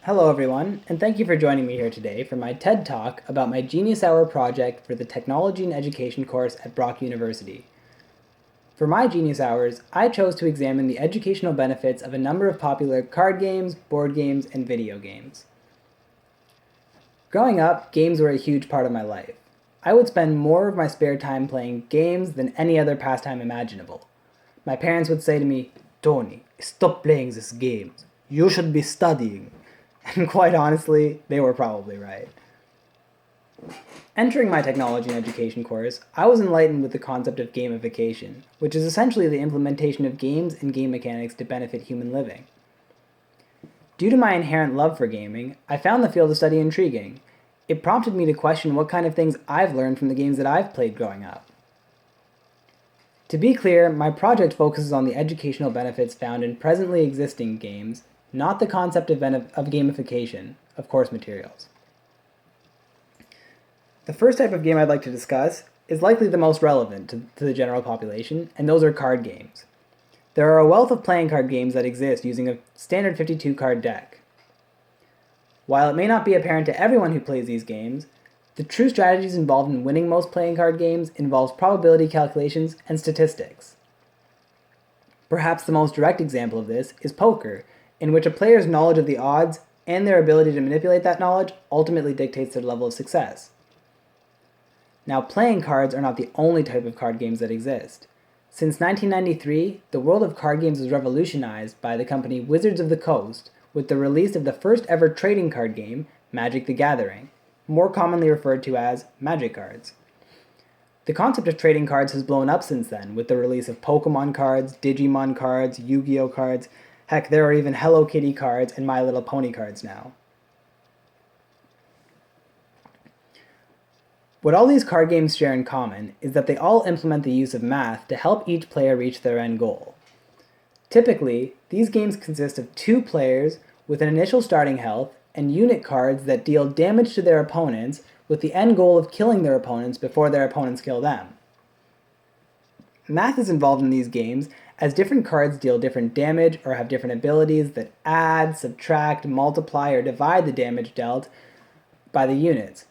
Hello everyone, and thank you for joining me here today for my TED Talk about my Genius Hour project for the Technology and Education course at Brock University. For my Genius Hours, I chose to examine the educational benefits of a number of popular card games, board games, and video games. Growing up, games were a huge part of my life. I would spend more of my spare time playing games than any other pastime imaginable. My parents would say to me, "Tony, stop playing these games. You should be studying." And quite honestly, they were probably right. Entering my technology and education course, I was enlightened with the concept of gamification, which is essentially the implementation of games and game mechanics to benefit human living. Due to my inherent love for gaming, I found the field of study intriguing. It prompted me to question what kind of things I've learned from the games that I've played growing up. To be clear, my project focuses on the educational benefits found in presently existing games, not the concept of gamification of course materials. The first type of game I'd like to discuss is likely the most relevant to the general population, and those are card games. There are a wealth of playing card games that exist using a standard 52 card deck. While it may not be apparent to everyone who plays these games, the true strategies involved in winning most playing card games involves probability calculations and statistics. Perhaps the most direct example of this is poker, in which a player's knowledge of the odds and their ability to manipulate that knowledge ultimately dictates their level of success. Now, playing cards are not the only type of card games that exist. Since 1993, the world of card games was revolutionized by the company Wizards of the Coast with the release of the first ever trading card game, Magic the Gathering, more commonly referred to as Magic cards. The concept of trading cards has blown up since then with the release of Pokemon cards, Digimon cards, Yu-Gi-Oh cards. Heck, there are even Hello Kitty cards and My Little Pony cards now. What all these card games share in common is that they all implement the use of math to help each player reach their end goal. Typically, these games consist of two players with an initial starting health and unit cards that deal damage to their opponents with the end goal of killing their opponents before their opponents kill them. Math is involved in these games as different cards deal different damage or have different abilities that add, subtract, multiply, or divide the damage dealt by the units.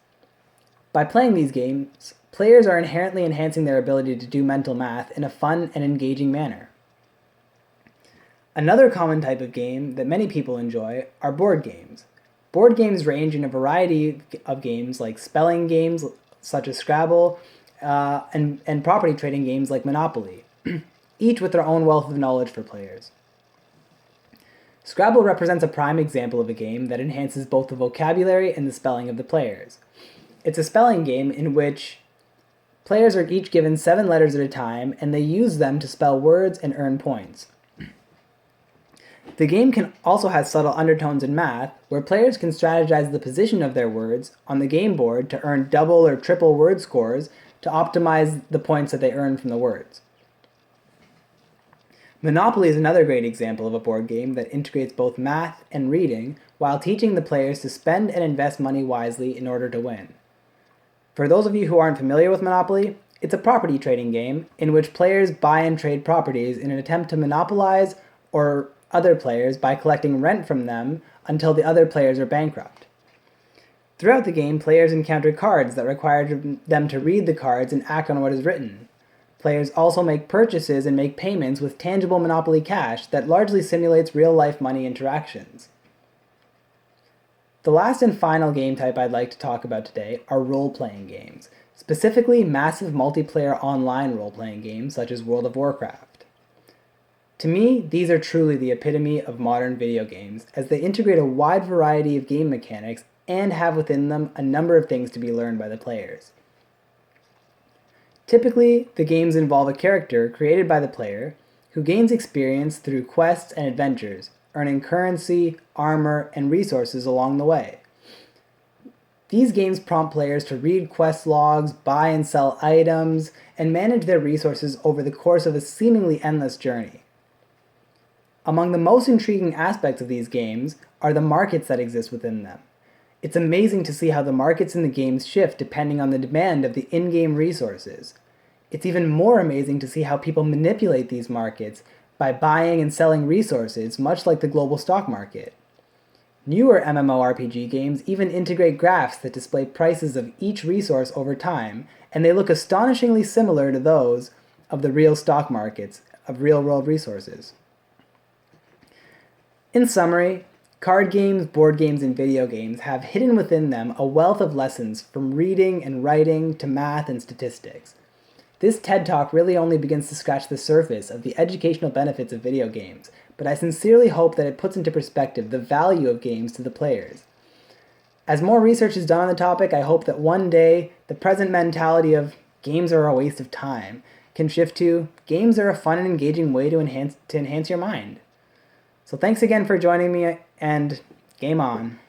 By playing these games, players are inherently enhancing their ability to do mental math in a fun and engaging manner. Another common type of game that many people enjoy are board games. Board games range in a variety of games like spelling games such as Scrabble and property trading games like Monopoly, each with their own wealth of knowledge for players. Scrabble represents a prime example of a game that enhances both the vocabulary and the spelling of the players. It's a spelling game in which players are each given 7 letters at a time, and they use them to spell words and earn points. The game can also have subtle undertones in math, where players can strategize the position of their words on the game board to earn double or triple word scores to optimize the points that they earn from the words. Monopoly is another great example of a board game that integrates both math and reading while teaching the players to spend and invest money wisely in order to win. For those of you who aren't familiar with Monopoly, it's a property trading game in which players buy and trade properties in an attempt to monopolize or other players by collecting rent from them until the other players are bankrupt. Throughout the game, players encounter cards that require them to read the cards and act on what is written. Players also make purchases and make payments with tangible Monopoly cash that largely simulates real-life money interactions. The last and final game type I'd like to talk about today are role-playing games, specifically massive multiplayer online role-playing games such as World of Warcraft. To me, these are truly the epitome of modern video games, as they integrate a wide variety of game mechanics and have within them a number of things to be learned by the players. Typically, the games involve a character created by the player who gains experience through quests and adventures, earning currency, armor, and resources along the way. These games prompt players to read quest logs, buy and sell items, and manage their resources over the course of a seemingly endless journey. Among the most intriguing aspects of these games are the markets that exist within them. It's amazing to see how the markets in the games shift depending on the demand of the in-game resources. It's even more amazing to see how people manipulate these markets by buying and selling resources, much like the global stock market. Newer MMORPG games even integrate graphs that display prices of each resource over time, and they look astonishingly similar to those of the real stock markets of real-world resources. In summary, card games, board games, and video games have hidden within them a wealth of lessons from reading and writing to math and statistics. This TED Talk really only begins to scratch the surface of the educational benefits of video games, but I sincerely hope that it puts into perspective the value of games to the players. As more research is done on the topic, I hope that one day the present mentality of games are a waste of time can shift to games are a fun and engaging way to enhance your mind. So thanks again for joining me, and game on.